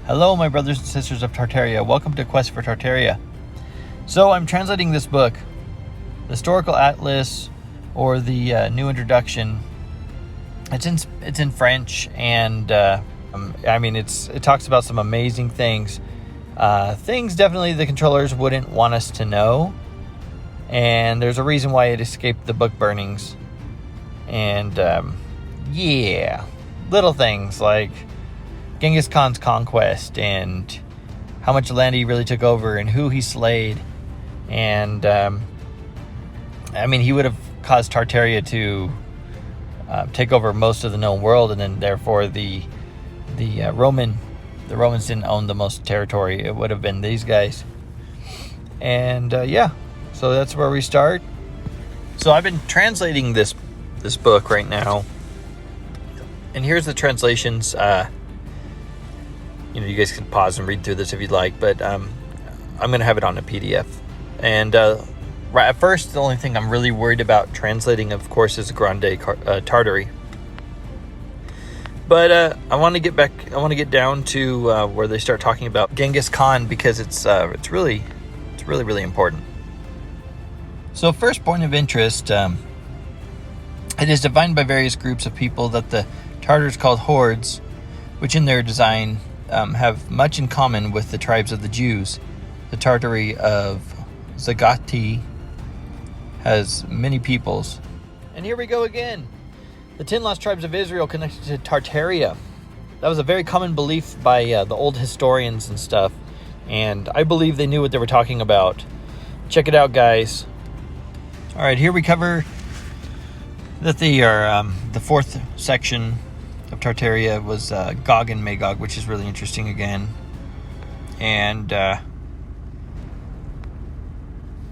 Hello, my brothers and sisters of Tartaria. Welcome to Quest for Tartaria. So I'm translating this book, the Historical Atlas, or the New Introduction. It's in French, and it talks about some amazing things. Things definitely the controllers wouldn't want us to know, and there's a reason why it escaped the book burnings. And little things like Genghis Khan's conquest and how much land he really took over and who he slayed. And he would have caused Tartaria to take over most of the known world, and then therefore the Romans didn't own the most territory. It would have been these guys. And so that's where we start. So I've been translating this book right now, and here's the translations. You guys can pause and read through this if you'd like, but I'm going to have it on a PDF. And right at first, the only thing I'm really worried about translating, of course, is Grande Tartarie. But I want to get down to where they start talking about Genghis Khan, because it's really important. So, first point of interest, it is defined by various groups of people that the Tartars called hordes, which in their design have much in common with the tribes of the Jews. The Tartary of Zagati has many peoples. And here we go again. The 10 lost tribes of Israel connected to Tartaria. That was a very common belief by the old historians and stuff. And I believe they knew what they were talking about. Check it out, guys. All right, here we cover that the fourth section of Tartaria was Gog and Magog, which is really interesting again. And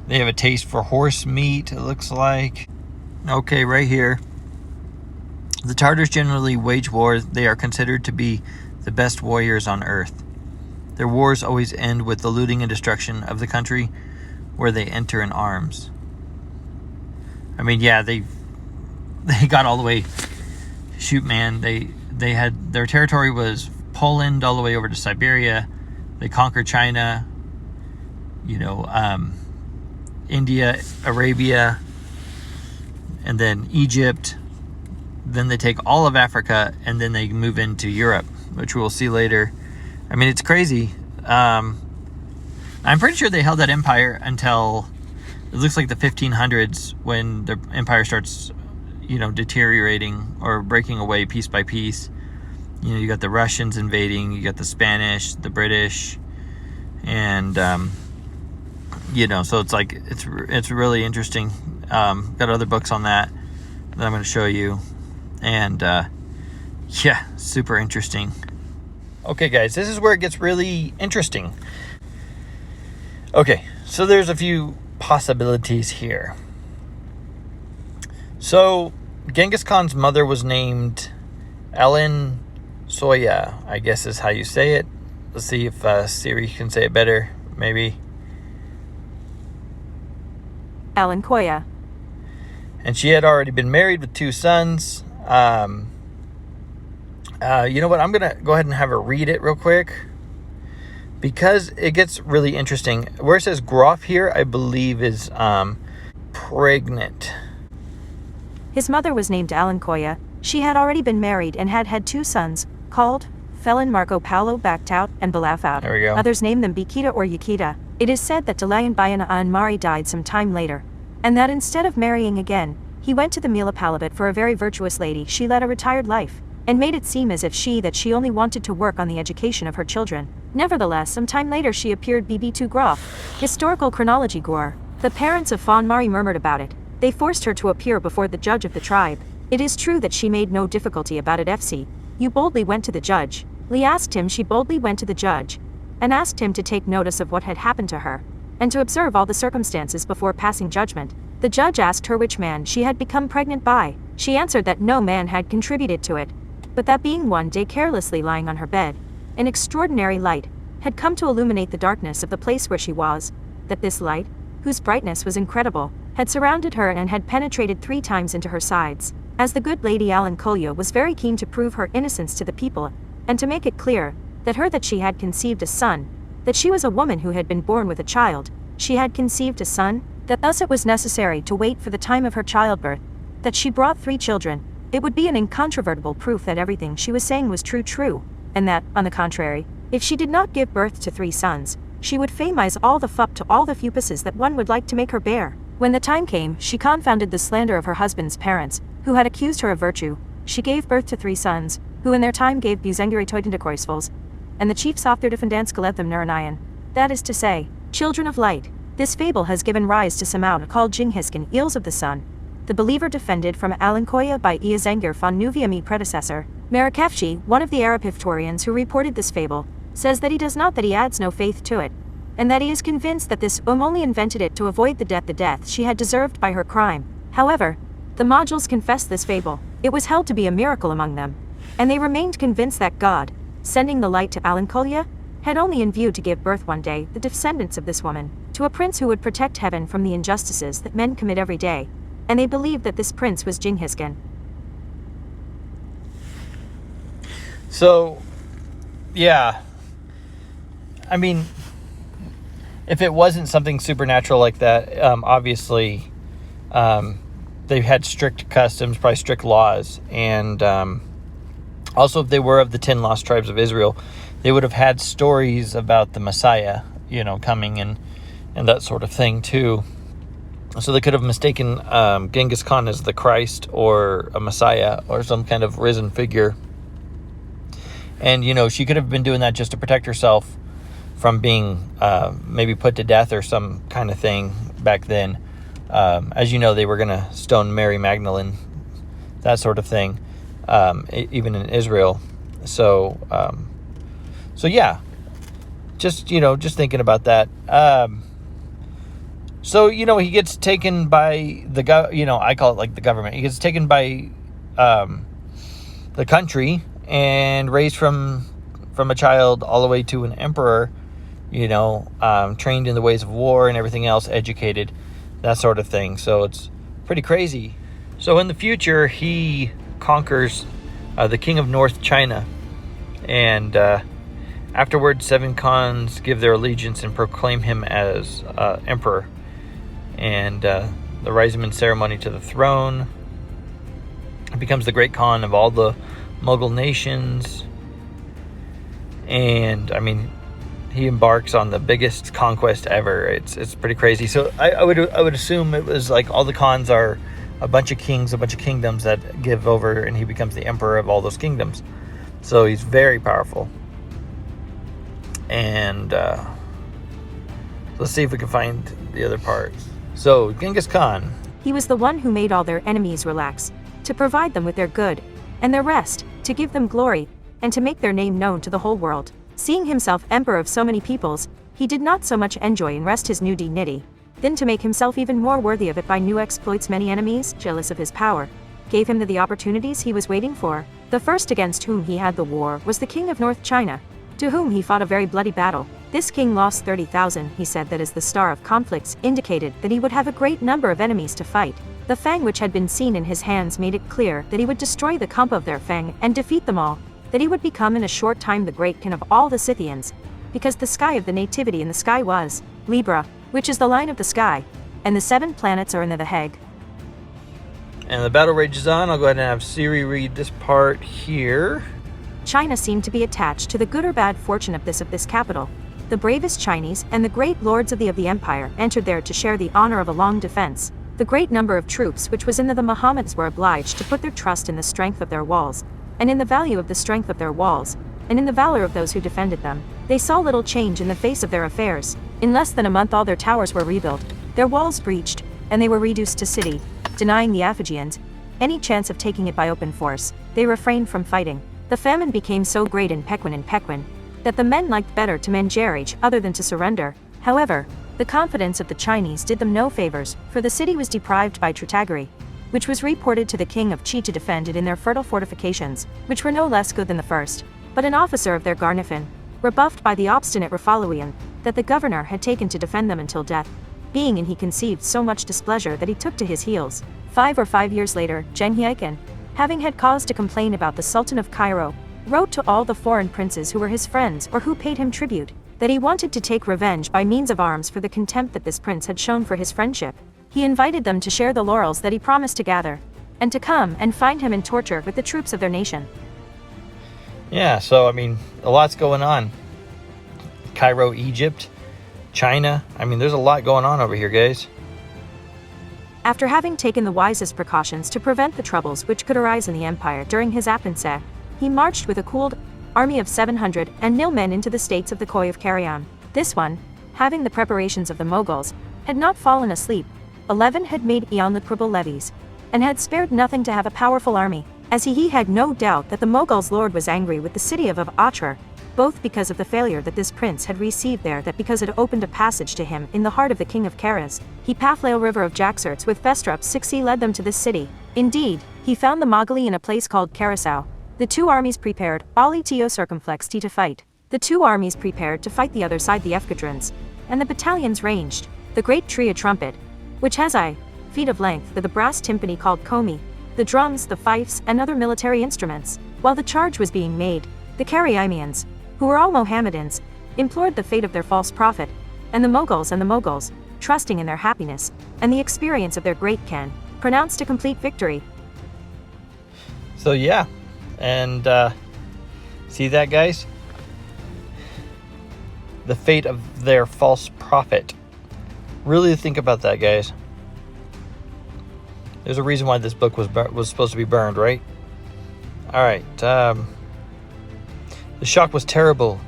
they have a taste for horse meat, it looks like. Okay, right here. The Tartars generally wage wars. They are considered to be the best warriors on earth. Their wars always end with the looting and destruction of the country where they enter in arms. They got all the way. Shoot, man, they had their territory was Poland all the way over to Siberia. They conquered China, India, Arabia, and then Egypt. Then they take all of Africa, and then they move into Europe, which we'll see later. It's crazy. I'm pretty sure they held that empire until it looks like the 1500s, when the empire starts deteriorating or breaking away piece by piece. You got the Russians invading, you got the Spanish, the British, and so it's really interesting. Got other books on that I'm going to show you, and super interesting. Okay, guys, this is where it gets really interesting. Okay, so there's a few possibilities here. So, Genghis Khan's mother was named Ellen Soya, I guess is how you say it. Let's see if Siri can say it better, maybe. Ellen Koya. And she had already been married with 2 sons. You know what? I'm going to go ahead and have her read it real quick, because it gets really interesting. Where it says Groff here, I believe is pregnant. His mother was named Ellen Koya. She had already been married and had 2 sons, called Felon Marco Paolo Bactout and Balafout. There we go. Others named them Bikita or Yakita. It is said that Delayan Bayana and Mari died some time later, and that instead of marrying again, he went to the Mila Palabit for a very virtuous lady. She led a retired life, and made it seem as if she only wanted to work on the education of her children. Nevertheless, some time later she appeared BB2 Groff. Historical chronology Gore. The parents of Fawn Mari murmured about it. They forced her to appear before the judge of the tribe. It is true that she made no difficulty about it. FC. You boldly went to the judge. Lee asked him. She boldly went to the judge, and asked him to take notice of what had happened to her, and to observe all the circumstances before passing judgment. The judge asked her which man she had become pregnant by. She answered that no man had contributed to it, but that being one day carelessly lying on her bed, an extraordinary light had come to illuminate the darkness of the place where she was, that this light, whose brightness was incredible, had surrounded her and had penetrated 3 times into her sides. As the good lady Ellen Kolya was very keen to prove her innocence to the people, and to make it clear that she had conceived a son, that she was a woman who had been born with a child, she had conceived a son, that thus it was necessary to wait for the time of her childbirth, that she brought 3 children. It would be an incontrovertible proof that everything she was saying was true, and that, on the contrary, if she did not give birth to 3 sons, she would famize all the fup to all the fupuses that one would like to make her bear. When the time came, she confounded the slander of her husband's parents, who had accused her of virtue. She gave birth to 3 sons, who in their time gave Buzengari Toitendikoisvals, and the chiefs off their defendants them Nuranayan. That is to say, children of light. This fable has given rise to some out called Genghis Khan, eels of the sun. The believer defended from Alankoya by Iazengir von Nuviami predecessor. Marakefji, one of the Arab historians who reported this fable, says that he does not, that he adds no faith to it, and that he is convinced that this only invented it to avoid the death she had deserved by her crime. However, the modules confessed this fable. It was held to be a miracle among them, and they remained convinced that God, sending the light to Alankoya, had only in view to give birth one day, the descendants of this woman, to a prince who would protect heaven from the injustices that men commit every day, and they believed that this prince was Genghis Khan. So, yeah. I mean, if it wasn't something supernatural like that, obviously, they had strict customs, probably strict laws, and also if they were of the 10 lost tribes of Israel, they would have had stories about the Messiah, coming and that sort of thing too. So they could have mistaken Genghis Khan as the Christ or a Messiah or some kind of risen figure. And, she could have been doing that just to protect herself from being maybe put to death or some kind of thing back then. As you know, they were going to stone Mary Magdalene, that sort of thing, even in Israel. So yeah, just thinking about that. So, he gets taken by I call it like the government. He gets taken by the country and raised from a child all the way to an emperor, trained in the ways of war and everything else, educated, that sort of thing. So it's pretty crazy. So in the future, he conquers the king of North China. And afterwards, 7 Khans give their allegiance and proclaim him as emperor. And the rise him in ceremony to the throne. He becomes the great Khan of all the Mughal nations. And, he embarks on the biggest conquest ever. It's pretty crazy. So I would assume it was like all the Khans are a bunch of kings, a bunch of kingdoms that give over, and he becomes the emperor of all those kingdoms. So he's very powerful. And let's see if we can find the other parts. So Genghis Khan. He was the one who made all their enemies relax, to provide them with their good, and their rest, to give them glory, and to make their name known to the whole world. Seeing himself emperor of so many peoples, he did not so much enjoy and rest his new dignity, than to make himself even more worthy of it by new exploits. Many enemies, jealous of his power, gave him the opportunities he was waiting for. The first against whom he had the war was the king of North China, to whom he fought a very bloody battle. This king lost 30,000. He said that as the star of conflicts indicated that he would have a great number of enemies to fight. The fang which had been seen in his hands made it clear that he would destroy the kump of their fang and defeat them all, that he would become in a short time the great king of all the Scythians, because the sky of the nativity in the sky was Libra, which is the line of the sky, and the 7 planets are in the Hague. And the battle rages on. I'll go ahead and have Siri read this part here. China seemed to be attached to the good or bad fortune of this capital. The bravest Chinese and the great lords of the empire entered there to share the honor of a long defense. The great number of troops which was in the Mohammedans were obliged to put their trust in the strength of their walls, and in the value of the strength of their walls, and in the valor of those who defended them. They saw little change in the face of their affairs. In less than a month all their towers were rebuilt, their walls breached, and they were reduced to city, denying the Aphagians any chance of taking it by open force. They refrained from fighting. The famine became so great in Pequin that the men liked better to manage each other than to surrender. However, the confidence of the Chinese did them no favors, for the city was deprived by Tartagari, which was reported to the king of Chi to defend it in their fertile fortifications, which were no less good than the first. But an officer of their Garnifin, rebuffed by the obstinate Rafaluian, that the governor had taken to defend them until death, being in he conceived so much displeasure that he took to his heels. 5 years later, Genghis Khan, having had cause to complain about the Sultan of Cairo, wrote to all the foreign princes who were his friends or who paid him tribute, that he wanted to take revenge by means of arms for the contempt that this prince had shown for his friendship. He invited them to share the laurels that he promised to gather, and to come and find him in torture with the troops of their nation. Yeah, so I mean, a lot's going on. Cairo, Egypt, China. I mean, there's a lot going on over here, guys. After having taken the wisest precautions to prevent the troubles which could arise in the empire during his absence, he marched with a cooled army of 700 and nil men into the states of the Khoi of Karajan. This one, having the preparations of the Moguls, had not fallen asleep. 11 had made unluckable levies, and had spared nothing to have a powerful army, as he had no doubt that the Moguls' lord was angry with the city of Atrar, both because of the failure that this prince had received there, that because it opened a passage to him in the heart of the king of Karaz, he Pathlail river of Jaxerts with Festrup 60 led them to this city. Indeed, he found the Mogali in a place called Karasau. The two armies prepared, Ali Tio circumflex to fight. The two armies prepared to fight the other side the Efgadrins, and the battalions ranged. The great tree a trumpet, which has feet of length, with a brass timpani called komi, the drums, the fifes, and other military instruments. While the charge was being made, the Karaimians, who were all Mohammedans, implored the fate of their false prophet, and the Moguls, trusting in their happiness and the experience of their great Khan, pronounced a complete victory. So yeah, and see that, guys? The fate of their false prophet. Really think about that, guys. There's a reason why this book was supposed to be burned, right? All right. The shock was terrible.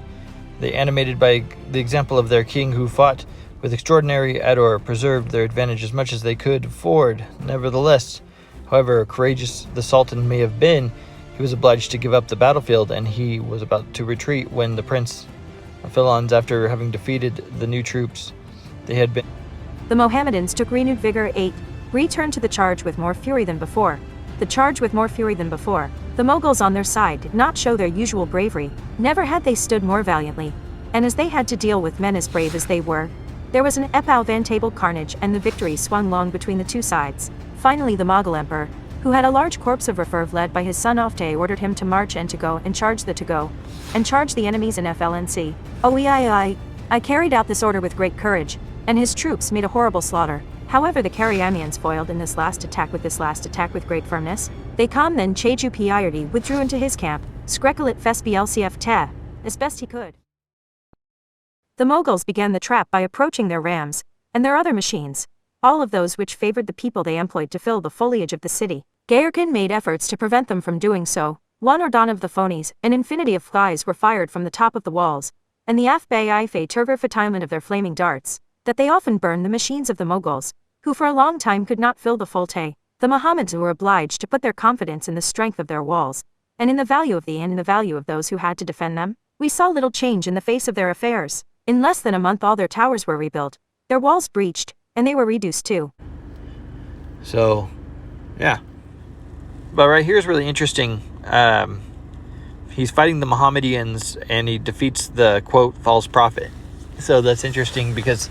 They, animated by the example of their king, who fought with extraordinary ardor, preserved their advantage as much as they could afford. Nevertheless, however courageous the Sultan may have been, he was obliged to give up the battlefield, and he was about to retreat when the Prince of Philons, after having defeated the new troops they had been. The Mohammedans took renewed vigor, returned to the charge with more fury than before. The Moguls on their side did not show their usual bravery. Never had they stood more valiantly, and as they had to deal with men as brave as they were, there was an epal-vantable carnage, and the victory swung long between the two sides. Finally, the Mogul emperor, who had a large corps of reserve led by his son Ofte, ordered him to march and to go and charge the enemies in FLNC. I carried out this order with great courage, and his troops made a horrible slaughter. However, the Karaimians foiled in this last attack with great firmness. They come then Cheju Piardi withdrew into his camp, Skrekelit Fespi LCF Te, as best he could. The Moguls began the trap by approaching their rams, and their other machines, all of those which favored the people they employed to fill the foliage of the city. Gairkin made efforts to prevent them from doing so. One or don of the phonies, an infinity of flies were fired from the top of the walls, and the Afbay Ife turver fatilement of their flaming darts, that they often burned the machines of the Moguls, who for a long time could not fill the folte. The Mohammedans were obliged to put their confidence in the strength of their walls, and in the value of those who had to defend them. We saw little change in the face of their affairs. In less than a month all their towers were rebuilt, their walls breached, and they were reduced too. So, yeah. But right here is really interesting. He's fighting the Mohammedans, and he defeats the, quote, false prophet. So that's interesting because,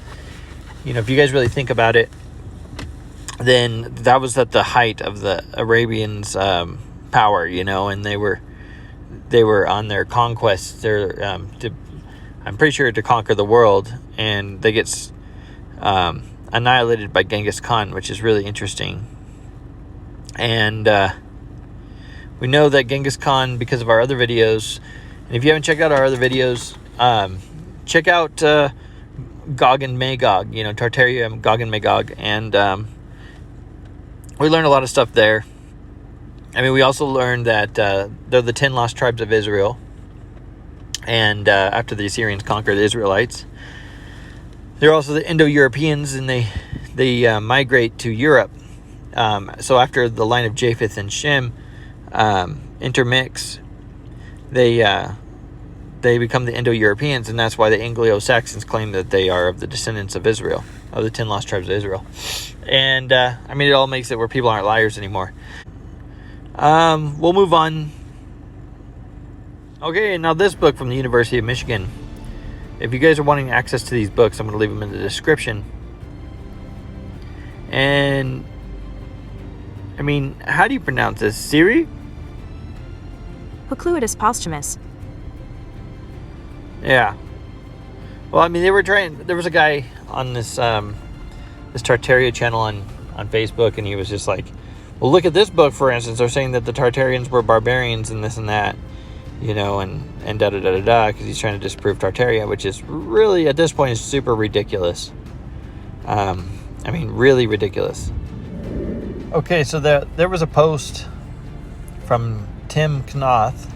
if you guys really think about it, then that was at the height of the Arabians' power, and they were on their conquest. I'm pretty sure to conquer the world, and they get annihilated by Genghis Khan, which is really interesting. And we know that Genghis Khan, because of our other videos, and if you haven't checked out our other videos, check out Gog and Magog, Tartaria, Gog and Magog, and we learned a lot of stuff there. I mean, we also learned that they're the 10 lost tribes of Israel, and after the Assyrians conquered the Israelites, they're also the Indo-Europeans, and they migrate to Europe. So after the line of Japheth and Shem intermix, they become the Indo-Europeans, and that's why the Anglo-Saxons claim that they are of the descendants of Israel, of the 10 lost tribes of Israel. And I mean, it all makes it where people aren't liars anymore. We'll move on. Okay, now this book from the University of Michigan. If you guys are wanting access to these books, I'm going to leave them in the description. And I mean, how do you pronounce this? Siri? Hakluytus Posthumus. Yeah. Well, I mean, they were trying. There was a guy on this this Tartaria channel on Facebook, and he was just like, "Well, look at this book, for instance. They're saying that the Tartarians were barbarians and this and that, you know, and da da da da da," because he's trying to disprove Tartaria, which is really at this point is super ridiculous. I mean, really ridiculous. Okay, so there was a post from Tim Knoth,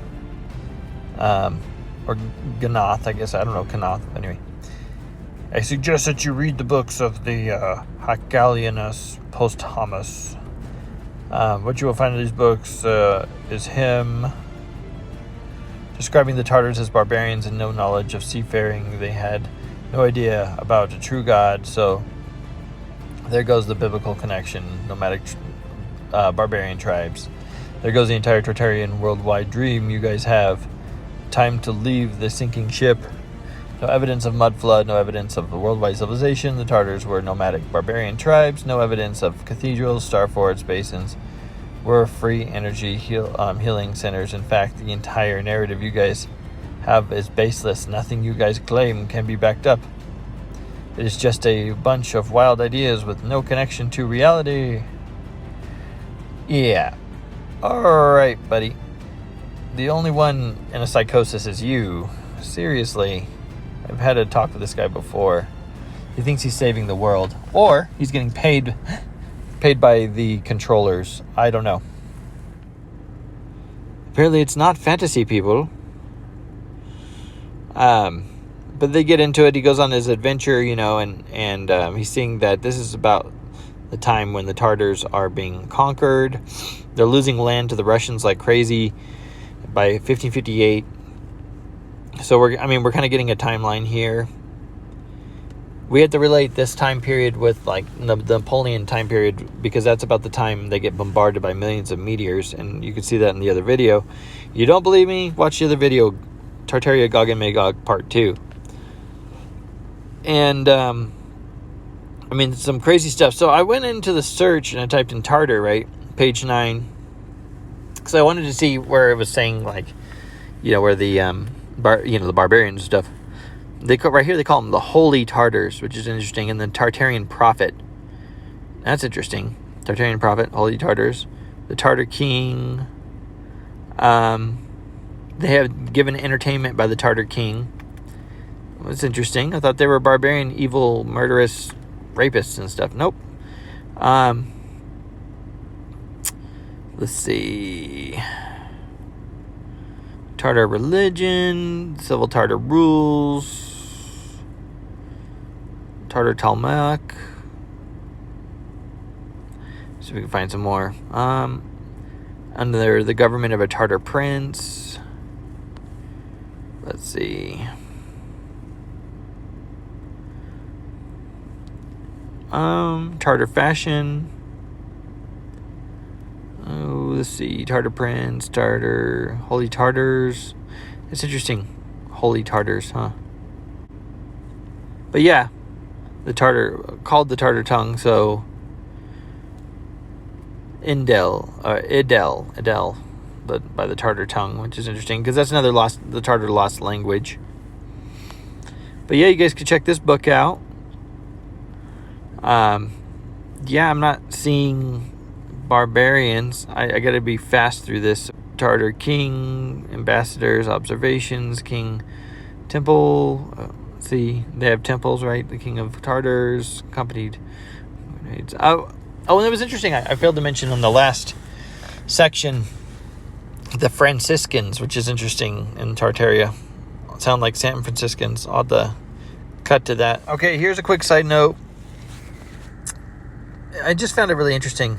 or Gnoth, I guess. I don't know, Knoth. Anyway, I suggest that you read the books of the Hakluytus Posthumus. What you will find in these books is him describing the Tartars as barbarians and no knowledge of seafaring. They had no idea about a true God, so there goes the biblical connection. Nomadic barbarian tribes. There goes the entire Tartarian worldwide dream you guys have. Time to leave the sinking ship. No evidence of mudflood, no evidence of the worldwide civilization. The Tartars were nomadic barbarian tribes. No evidence of cathedrals, star forts, basins. Were free energy healing centers. In fact, the entire narrative you guys have is baseless. Nothing you guys claim can be backed up. It is just a bunch of wild ideas with no connection to reality. Yeah. Alright, buddy. The only one in a psychosis is you. Seriously. I've had a talk with this guy before. He thinks he's saving the world. Or he's getting paid by the controllers. I don't know. Apparently it's not fantasy, people. But they get into it. He goes on his adventure, you know, and he's seeing that this is about the time when the Tartars are being conquered. They're losing land to the Russians like crazy by 1558. So we're kind of getting a timeline here. We have to relate this time period with like the Napoleon time period, because that's about the time they get bombarded by millions of meteors, and you can see that in the other video. You don't believe me? Watch the other video, Tartaria Gog and Magog Part 2. And some crazy stuff. So I went into the search and I typed in Tartar, right? Page 9. Because I wanted to see where it was saying, like, you know, where the the barbarians and stuff. Right here they call them the Holy Tartars, which is interesting. And then Tartarian Prophet. That's interesting. Tartarian Prophet, Holy Tartars. The Tartar King. They have given entertainment by the Tartar King. That's interesting. I thought they were barbarian, evil, murderous rapists and stuff. Nope. Let's see. Tartar religion, civil Tartar rules, Tartar Talmud. See if we can find some more. Under the government of a Tartar prince. Let's see. Tartar fashion. Oh, let's see. Tartar prince, Tartar, Holy Tartars. It's interesting. Holy Tartars, huh? But yeah, the Tartar, called the Tartar tongue, so Idel, but by the Tartar tongue, which is interesting, because that's the Tartar lost language. But yeah, you guys can check this book out. Yeah, I'm not seeing barbarians. I gotta be fast through this. Tartar king, ambassadors, observations, king, temple. See, they have temples, right? The king of Tartars, accompanied. Oh, and it was interesting. I failed to mention on the last section the Franciscans, which is interesting in Tartaria. Sound like San Franciscans. I'll have to cut to that. Okay, here's a quick side note. I just found it really interesting.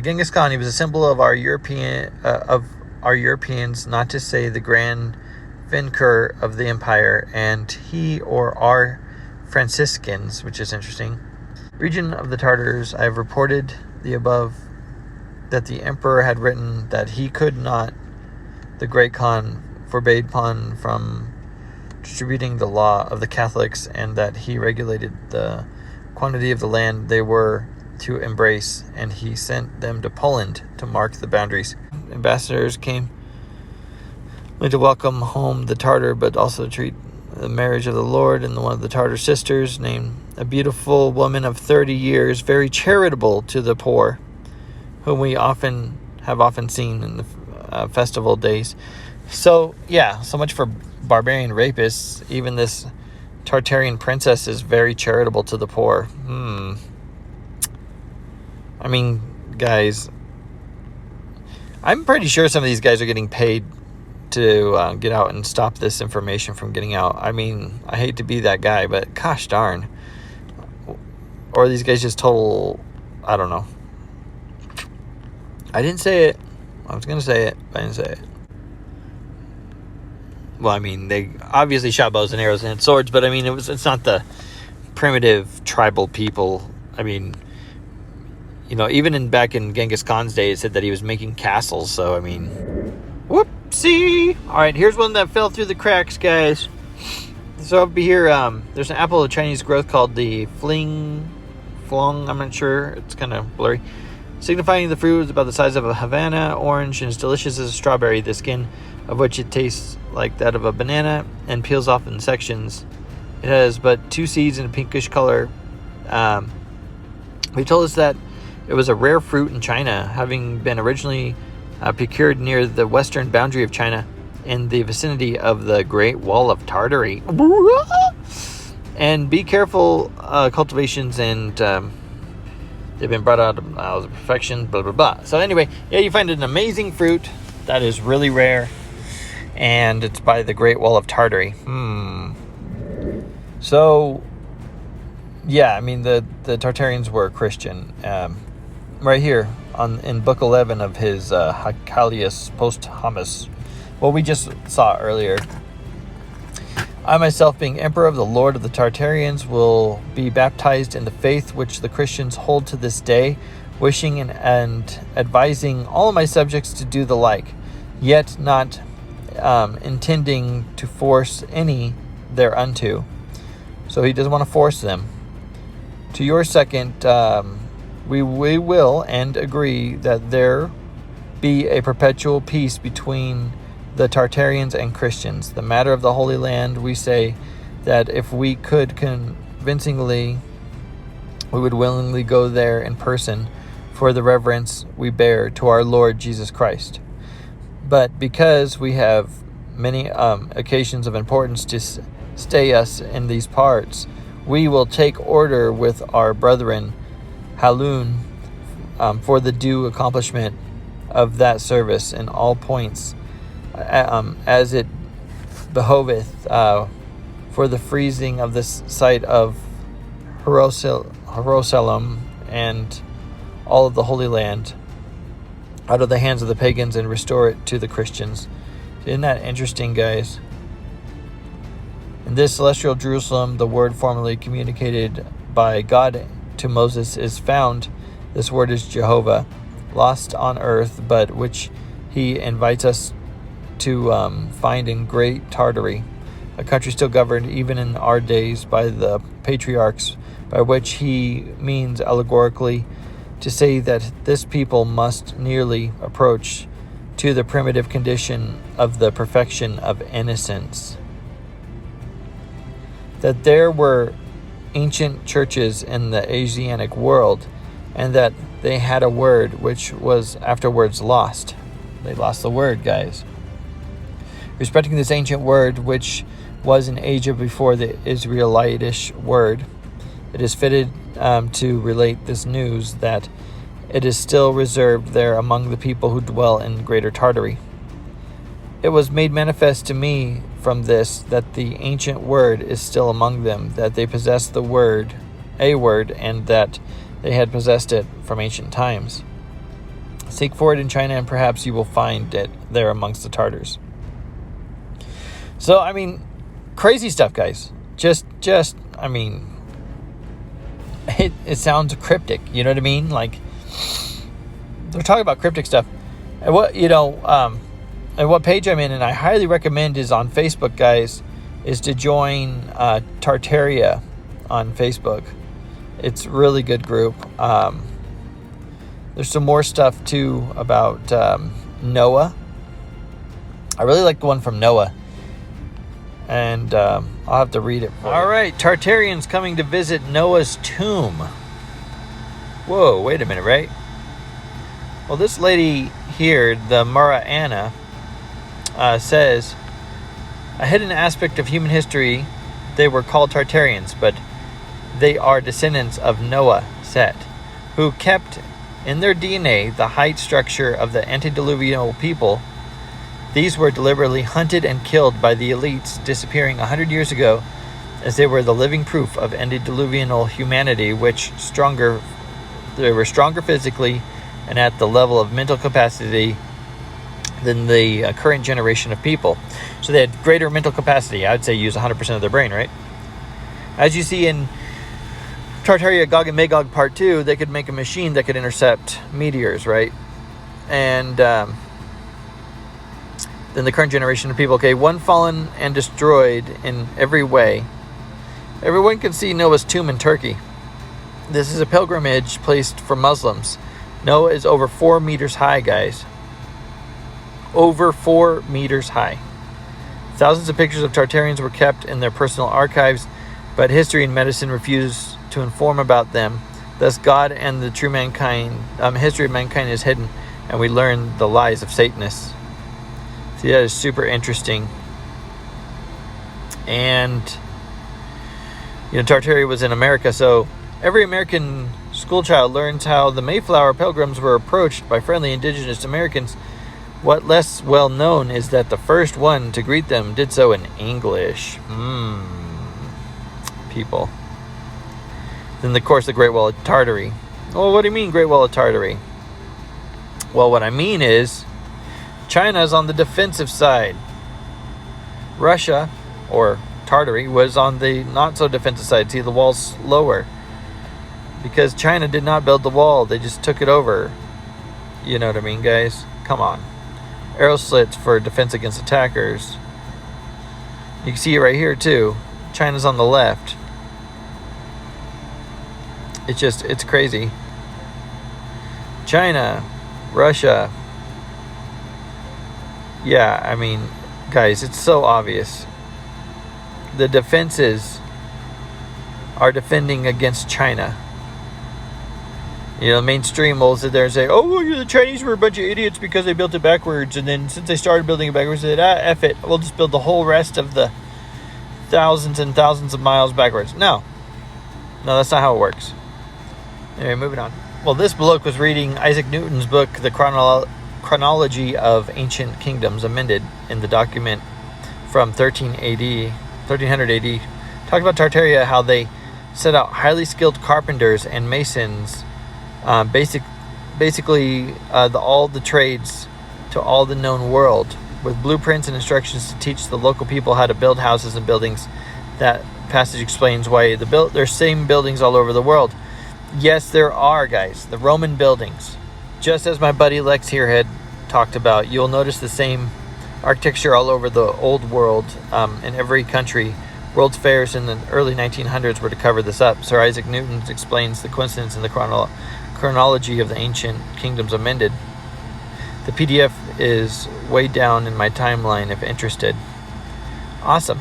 Genghis Khan, he was a symbol of our Europeans, not to say the grand vicar of the empire, and he or our Franciscans, which is interesting. Region of the Tartars, I have reported the above, that the emperor had written that he could not, the great Khan forbade Pan from distributing the law of the Catholics, and that he regulated the quantity of the land they were to embrace, and he sent them to Poland to mark the boundaries. Ambassadors came Only to welcome home the Tartar, but also to treat the marriage of the Lord and one of the Tartar sisters, named a beautiful woman of 30 years, very charitable to the poor, whom we often seen in the festival days. So, yeah, so much for barbarian rapists. Even this Tartarian princess is very charitable to the poor. I mean, guys, I'm pretty sure some of these guys are getting paid to get out and stop this information from getting out. I mean, I hate to be that guy, but gosh darn. Or are these guys just total, I don't know. I didn't say it. I was going to say it, but I didn't say it. Well, I mean, they obviously shot bows and arrows and had swords, but I mean, it's not the primitive tribal people. I mean, you know, even back in Genghis Khan's day, it said that he was making castles. So, I mean, whoopsie. All right, here's one that fell through the cracks, guys. So up here, there's an apple of Chinese growth called the flong. I'm not sure. It's kind of blurry. Signifying the fruit is about the size of a Havana orange and is delicious as a strawberry, the skin of which it tastes like that of a banana and peels off in sections. It has but 2 seeds in a pinkish color. They told us that it was a rare fruit in China, having been originally procured near the western boundary of China in the vicinity of the Great Wall of Tartary. And be careful cultivations and they've been brought out of perfection, blah, blah, blah. So anyway, yeah, you find an amazing fruit that is really rare, and it's by the Great Wall of Tartary. So, yeah, I mean, the Tartarians were Christian. Right here in Book 11 of his Hakluytus Posthumus, what we just saw earlier. I myself, being emperor of the Lord of the Tartarians, will be baptized in the faith which the Christians hold to this day, wishing and advising all of my subjects to do the like, yet not intending to force any thereunto. So he doesn't want to force them. To your second, we will and agree that there be a perpetual peace between the Tartarians and Christians. The matter of the Holy Land, we say that if we could convincingly, we would willingly go there in person for the reverence we bear to our Lord Jesus Christ. But because we have many occasions of importance to stay us in these parts, we will take order with our brethren Halun for the due accomplishment of that service in all points, as it behoveth, for the freezing of this site of Jerusalem and all of the Holy Land out of the hands of the pagans and restore it to the Christians. Isn't that interesting, guys? In this celestial Jerusalem, the word formerly communicated by God to Moses is found. This word is Jehovah, lost on earth, but which he invites us to find in Great Tartary, a country still governed even in our days by the patriarchs, by which he means allegorically to say that this people must nearly approach to the primitive condition of the perfection of innocence. That there were ancient churches in the Asiatic world, and that they had a word which was afterwards lost. They lost the word, guys. Respecting this ancient word, which was in Asia before the Israelitish word, it is fitted to relate this news that it is still reserved there among the people who dwell in Greater Tartary. It was made manifest to me from this that the ancient word is still among them, that they possess the word, a word, and that they had possessed it from ancient times. Seek for it in China, and perhaps you will find it there amongst the Tartars. So, I mean, crazy stuff, guys. Just, I mean, it sounds cryptic. You know what I mean? Like, they're talking about cryptic stuff. And and what page I'm in, and I highly recommend is on Facebook, guys, is to join Tartaria on Facebook. It's a really good group. There's some more stuff, too, about Noah. I really like the one from Noah. And I'll have to read it for you. All right, Tartarians coming to visit Noah's tomb. Whoa, wait a minute, right? Well, this lady here, the Mara Anna, says, a hidden aspect of human history, they were called Tartarians, but they are descendants of Noah, Set, who kept in their DNA the height structure of the antediluvial people. These were deliberately hunted and killed by the elites, disappearing 100 years ago, as they were the living proof of antediluvial humanity, they were stronger physically and at the level of mental capacity than the current generation of people. So they had greater mental capacity. I would say use 100% of their brain, right? As you see in Tartaria Gog and Magog Part 2, they could make a machine that could intercept meteors, right? And then the current generation of people, okay, one fallen and destroyed in every way. Everyone can see Noah's tomb in Turkey. This is a pilgrimage placed for Muslims. Noah is over 4 meters high, guys. Over 4 meters high. Thousands of pictures of Tartarians were kept in their personal archives, but history and medicine refuse to inform about them. Thus, God and the true mankind, history of mankind is hidden, and we learn the lies of Satanists. See, that is super interesting. And, Tartaria was in America, so every American schoolchild learns how the Mayflower Pilgrims were approached by friendly indigenous Americans. What less well known is that the first one to greet them did so in English. People. Then, of course, the Great Wall of Tartary. Well, what do you mean, Great Wall of Tartary? Well, what I mean is, China is on the defensive side. Russia, or Tartary, was on the not-so-defensive side. See, the wall's lower. Because China did not build the wall. They just took it over. You know what I mean, guys? Come on. Arrow slits for defense against attackers. You can see it right here, too. China's on the left. It's crazy. China, Russia. Yeah, I mean, guys, it's so obvious. The defenses are defending against China. Mainstream will sit there and say, oh, the Chinese were a bunch of idiots because they built it backwards. And then since they started building it backwards, they said, F it. We'll just build the whole rest of the thousands and thousands of miles backwards. No, that's not how it works. Anyway, moving on. Well, this bloke was reading Isaac Newton's book, The Chronology of Ancient Kingdoms, amended in the document from 1300 AD. Talked about Tartaria, how they set out highly skilled carpenters and masons, basically all the trades to all the known world, with blueprints and instructions to teach the local people how to build houses and buildings. That passage explains why there's same buildings all over the world. Yes, there are, guys, the Roman buildings. Just as my buddy Lex here had talked about, you'll notice the same architecture all over the old world, in every country. World's fairs in the early 1900s were to cover this up. Sir Isaac Newton explains the coincidence in the chronology of the ancient kingdoms amended. The PDF is way down in my timeline if interested. Awesome.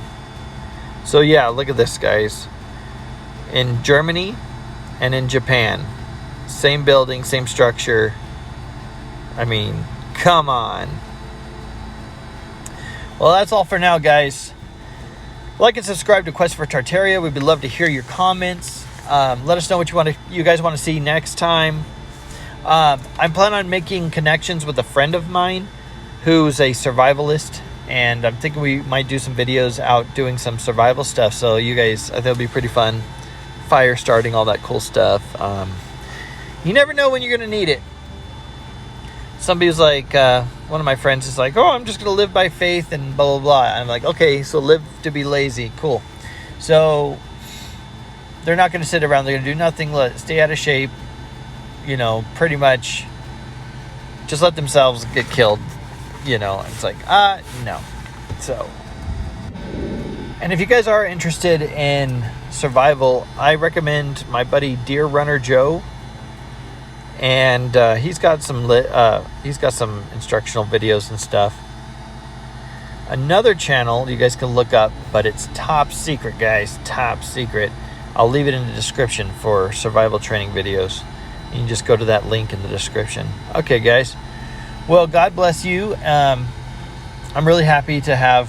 So yeah, look at this, guys. In Germany and in Japan, same building, same structure. I mean, come on. Well, that's all for now, guys. Like and subscribe to Quest for Tartaria. We'd love to hear your comments. Let us know what you guys want to see next time. I'm planning on making connections with a friend of mine who's a survivalist, and I'm thinking we might do some videos out doing some survival stuff. So you guys, I think it'll be pretty fun. Fire starting, all that cool stuff. You never know when you're gonna need it. Somebody's like, one of my friends is like, oh, I'm just going to live by faith and blah, blah, blah. I'm like, okay, so live to be lazy. Cool. So they're not going to sit around. They're going to do nothing. Stay out of shape. Pretty much just let themselves get killed. It's like, no. So, and if you guys are interested in survival, I recommend my buddy Deer Runner Joe. And he's got some instructional videos and stuff. another channel you guys can look up, but it's top secret, guys, top secret. I'll leave it in the description for survival training videos. You can just go to that link in the description. Okay, guys. Well, God bless you. I'm really happy to have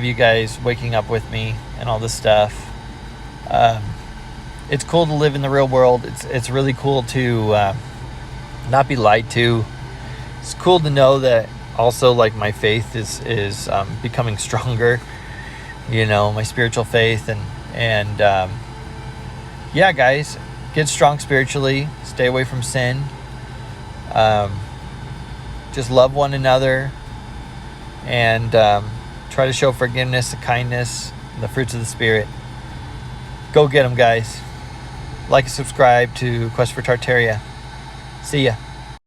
you guys waking up with me and all this stuff. It's cool to live in the real world. It's really cool to not be lied to. It's cool to know that also, like, my faith is becoming stronger. You know, my spiritual faith, and yeah, guys, get strong spiritually. Stay away from sin. Just love one another, and try to show forgiveness and kindness and the fruits of the Spirit. Go get them, guys. Like and subscribe to Quest for Tartaria. See ya.